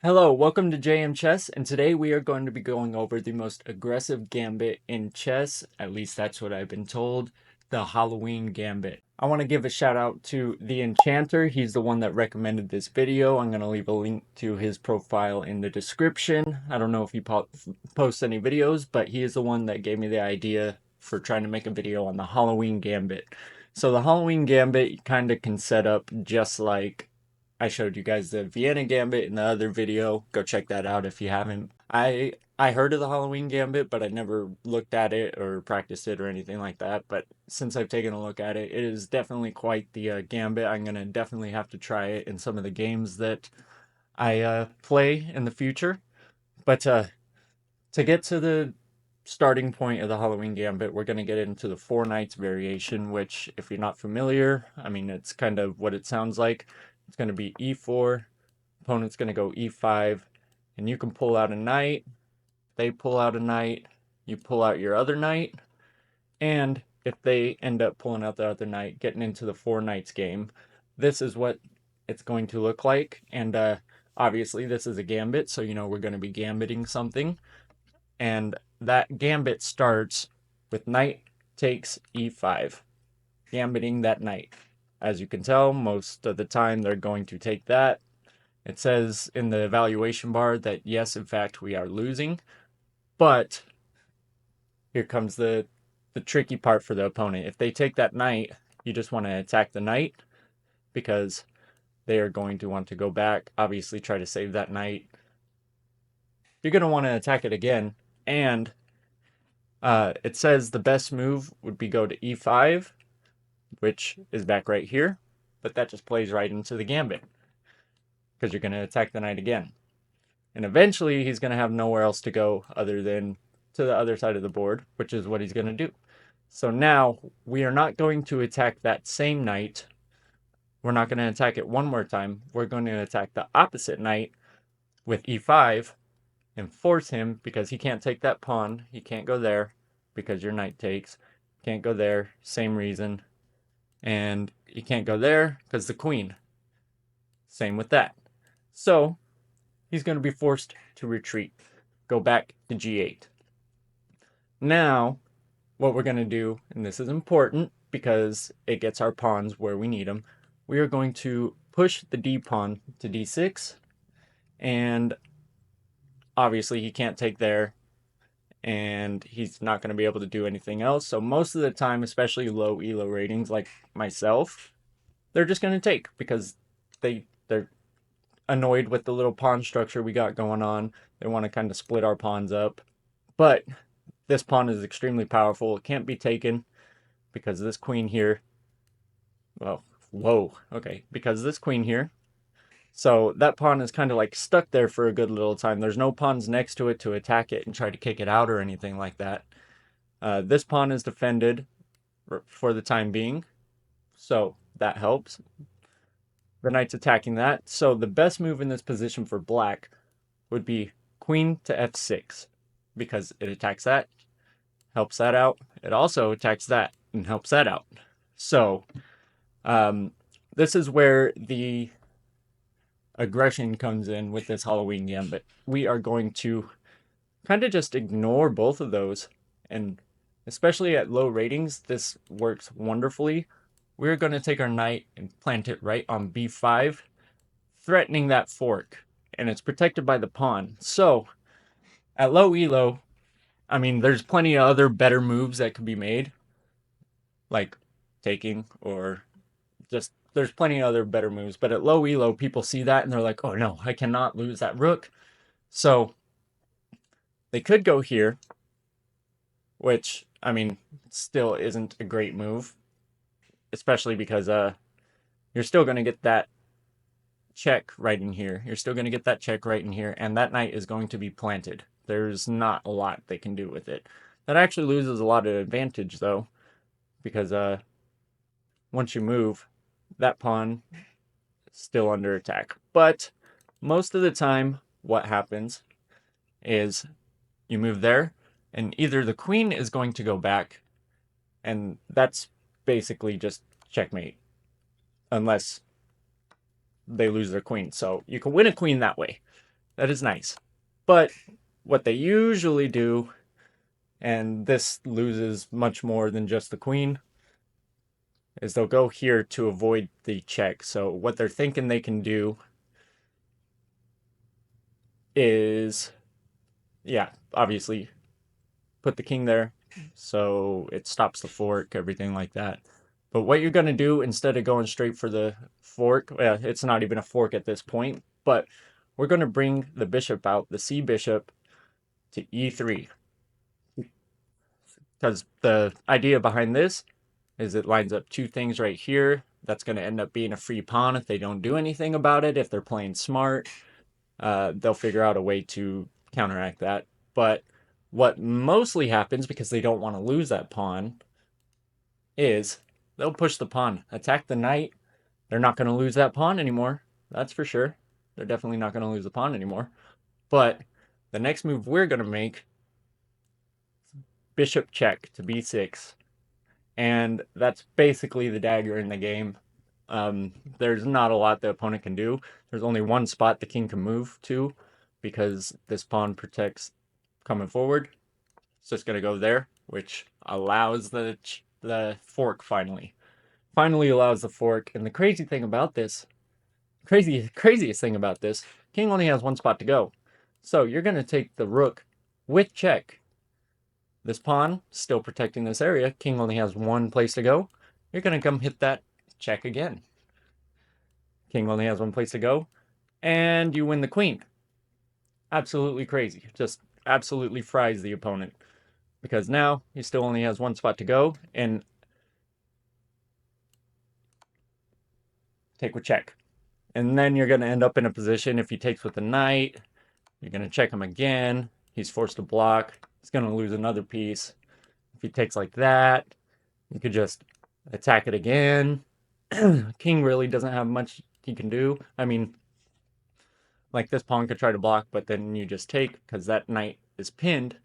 Hello, welcome to JM Chess, and today we are going to be going over the most aggressive gambit in chess, at least that's what I've been told, the Halloween Gambit. I want to give a shout out to the Enchanter. He's the one that recommended this video. I'm going to leave a link to his profile in the description. I don't know if he posts any videos, but he is the one that gave me the idea for trying to make a video on the Halloween Gambit. So the Halloween Gambit kind of can set up just like I showed you guys the Vienna Gambit in the other video. Go check that out if you haven't. I heard of the Halloween Gambit, but I never looked at it or practiced it or anything like that. But since I've taken a look at it, it is definitely quite the gambit. I'm gonna definitely have to try it in some of the games that I play in the future. But to get to the starting point of the Halloween Gambit, we're going to get into the four knights variation, which, if you're not familiar, I mean, it's kind of what it sounds like. It's going to be e4, opponent's going to go e5, and you can pull out a knight, they pull out a knight, you pull out your other knight, and if they end up pulling out the other knight, getting into the four knights game, this is what it's going to look like. And obviously, this is a gambit, so we're going to be gambiting something. And that gambit starts with knight takes e5, gambiting that knight. As you can tell, most of the time they're going to take that. It says in the evaluation bar that yes, in fact, we are losing. But here comes the tricky part for the opponent. If they take that knight, you just want to attack the knight because they are going to want to go back, obviously try to save that knight. You're going to want to attack it again, and it says the best move would be go to e5, which is back right here, but that just plays right into the gambit because you're going to attack the knight again. And eventually he's going to have nowhere else to go other than to the other side of the board, which is what he's going to do. So now we are not going to attack that same knight. We're not going to attack it one more time. We're going to attack the opposite knight with e5 and force him, because he can't take that pawn. He can't go there because your knight takes. Can't go there, same reason. And he can't go there because the queen. Same with that. So he's going to be forced to retreat, go back to g8. Now, what we're going to do, and this is important because it gets our pawns where we need them, we are going to push the d pawn to d6, and obviously he can't take there, and he's not going to be able to do anything else. So most of the time, especially low elo ratings like myself, they're just going to take because they're annoyed with the little pawn structure we got going on. They want to kind of split our pawns up. But this pawn is extremely powerful. It can't be taken because this queen here, well, whoa, okay, because this queen here, so that pawn is kind of like stuck there for a good little time. There's no pawns next to it to attack it and try to kick it out or anything like that. This pawn is defended for the time being, so that helps. The knight's attacking that. So the best move in this position for black would be queen to f6, because it attacks that, helps that out. It also attacks that and helps that out. So this is where the aggression comes in with this Halloween Gambit. We are going to kind of just ignore both of those, and especially at low ratings, this works wonderfully. We're going to take our knight and plant it right on b5, threatening that fork, and it's protected by the pawn. So at low elo, I mean, there's plenty of other better moves that could be made, like taking, or just there's plenty of other better moves. But at low elo, people see that and they're like, oh no, I cannot lose that rook. So they could go here, which, I mean, still isn't a great move, especially because you're still going to get that check right in here. You're still going to get that check right in here, and that knight is going to be planted. There's not a lot they can do with it. That actually loses a lot of advantage, though, because once you move, that pawn is still under attack. But most of the time, what happens is you move there, and either the queen is going to go back, and that's basically just checkmate, unless they lose their queen. So you can win a queen that way. That is nice. But what they usually do, and this loses much more than just the queen, is they'll go here to avoid the check. So what they're thinking they can do is, yeah, obviously put the king there so it stops the fork, everything like that. But what you're going to do instead of going straight for the fork, well, it's not even a fork at this point, but we're going to bring the bishop out, the c bishop, to e3. Because the idea behind this is it lines up two things right here. That's going to end up being a free pawn if they don't do anything about it. If they're playing smart, they'll figure out a way to counteract that. But what mostly happens, because they don't want to lose that pawn, is they'll push the pawn, attack the knight. They're not going to lose that pawn anymore. That's for sure. They're definitely not going to lose the pawn anymore. But the next move we're going to make, bishop check to b6. And that's basically the dagger in the game. There's not a lot the opponent can do. There's only one spot the king can move to because this pawn protects coming forward. It's just going to go there, which allows the fork finally allows the fork. And the crazy thing about this, craziest thing about this, king only has one spot to go. So you're going to take the rook with check. This pawn still protecting this area. King only has one place to go. You're going to come hit that check again. King only has one place to go. And you win the queen. Absolutely crazy. Just absolutely fries the opponent. Because now he still only has one spot to go. And take with check. And then you're going to end up in a position, if he takes with the knight, you're going to check him again. He's forced to block. He's going to lose another piece. If he takes like that, you could just attack it again. King really doesn't have much he can do. I mean, like this pawn could try to block, but then you just take because that knight is pinned.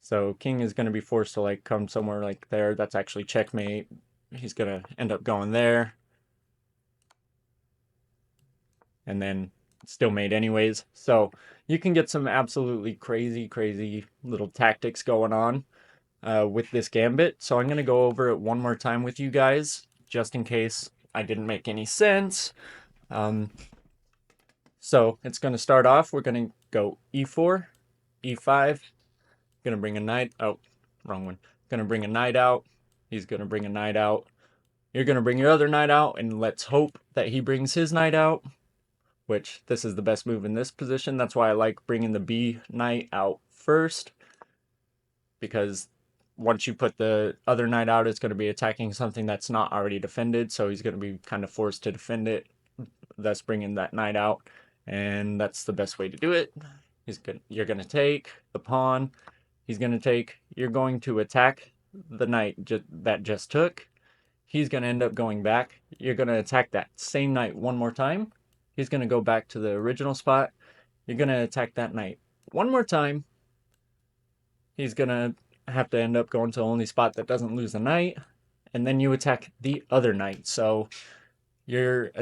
So king is going to be forced to like come somewhere like there. That's actually checkmate. He's going to end up going there. And then still made anyways. So you can get some absolutely crazy little tactics going on with this gambit. So I'm going to go over it one more time with you guys, just in case I didn't make any sense. So it's going to start off, we're going to go e4, e5, going to bring a knight, oh, wrong one, going to bring a knight out, he's going to bring a knight out, you're going to bring your other knight out, and let's hope that he brings his knight out, which this is the best move in this position. That's why I like bringing the B knight out first, because once you put the other knight out, it's going to be attacking something that's not already defended, so he's going to be kind of forced to defend it, thus bringing that knight out, and that's the best way to do it. You're going to take the pawn, he's going to take, you're going to attack the knight that just took, he's going to end up going back, you're going to attack that same knight one more time, he's going to go back to the original spot, you're going to attack that knight one more time, he's going to have to end up going to the only spot that doesn't lose the knight, and then you attack the other knight. So you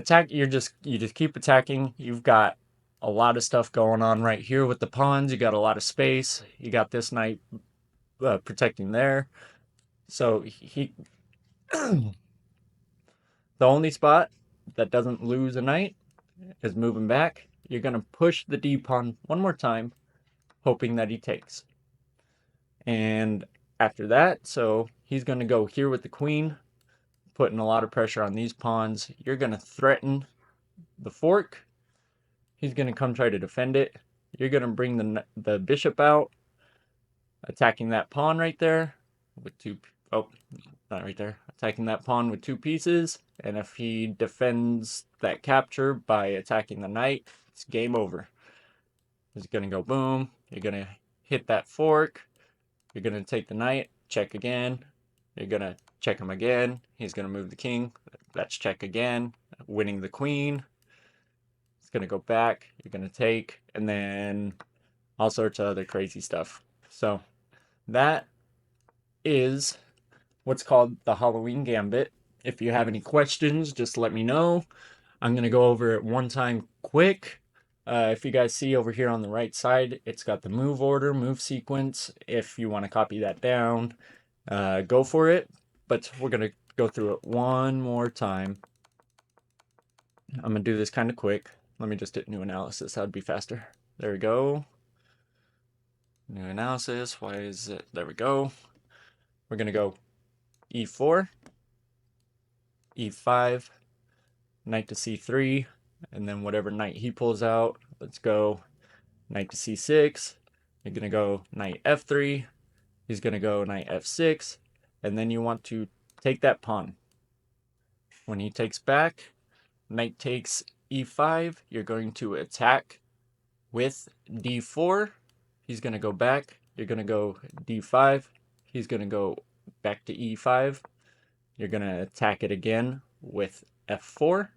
just keep attacking. You've got a lot of stuff going on right here with the pawns. You got a lot of space. You got this knight protecting there. So the only spot that doesn't lose a knight is moving back. You're going to push the D pawn one more time, hoping that he takes. And after that, so he's going to go here with the queen, putting a lot of pressure on these pawns. You're going to threaten the fork. He's going to come try to defend it. You're going to bring the bishop out, attacking that pawn right there with not right there, attacking that pawn with two pieces. And if he defends that capture by attacking the knight, it's game over. He's going to go boom. You're going to hit that fork. You're going to take the knight, check again. You're going to check him again. He's going to move the king. That's check again, winning the queen. It's going to go back. You're going to take, and then all sorts of other crazy stuff. So that is what's called the Halloween Gambit. If you have any questions, just let me know. I'm going to go over it one time quick. If you guys see over here on the right side, it's got the move order, move sequence. If you want to copy that down, go for it. But we're going to go through it one more time. I'm going to do this kind of quick. Let me just hit new analysis. That would be faster. There we go. New analysis. Why is it? There we go. We're going to go e4, e5, knight to c3, and then whatever knight he pulls out. Let's go knight to c6. You're going to go knight f3. He's going to go knight f6. And then you want to take that pawn. When he takes back, knight takes e5. You're going to attack with d4. He's going to go back. You're going to go d5. He's going to go back to e5. You're going to attack it again with f4.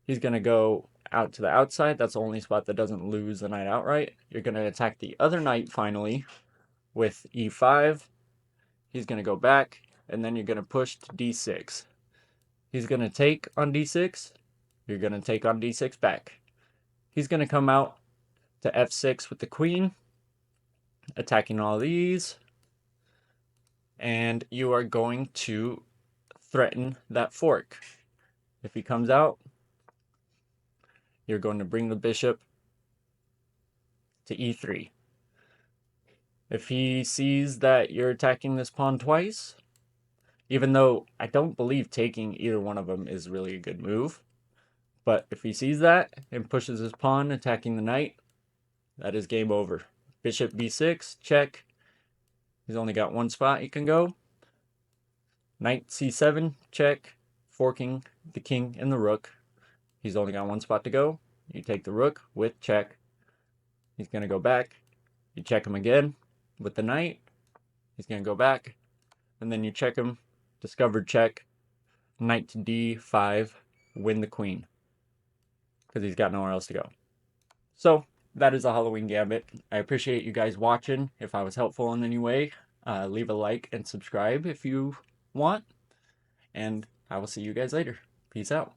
He's going to go out to the outside. That's the only spot that doesn't lose the knight outright. You're going to attack the other knight finally with e5. He's going to go back, and then you're going to push to d6. He's going to take on d6. You're going to take on d6 back. He's going to come out to f6 with the queen, attacking all these. And you are going to threaten that fork. If he comes out, you're going to bring the bishop to e3. If he sees that you're attacking this pawn twice, even though I don't believe taking either one of them is really a good move, but if he sees that and pushes his pawn attacking the knight, that is game over. Bishop b6, check. He's only got one spot he can go. Knight c7, check. Forking the king and the rook. He's only got one spot to go. You take the rook with check. He's going to go back. You check him again with the knight. He's going to go back. And then you check him. Discovered check. Knight to d5. Win the queen. Because he's got nowhere else to go. So, that is a Halloween Gambit. I appreciate you guys watching. If I was helpful in any way, leave a like and subscribe if you want. And I will see you guys later. Peace out.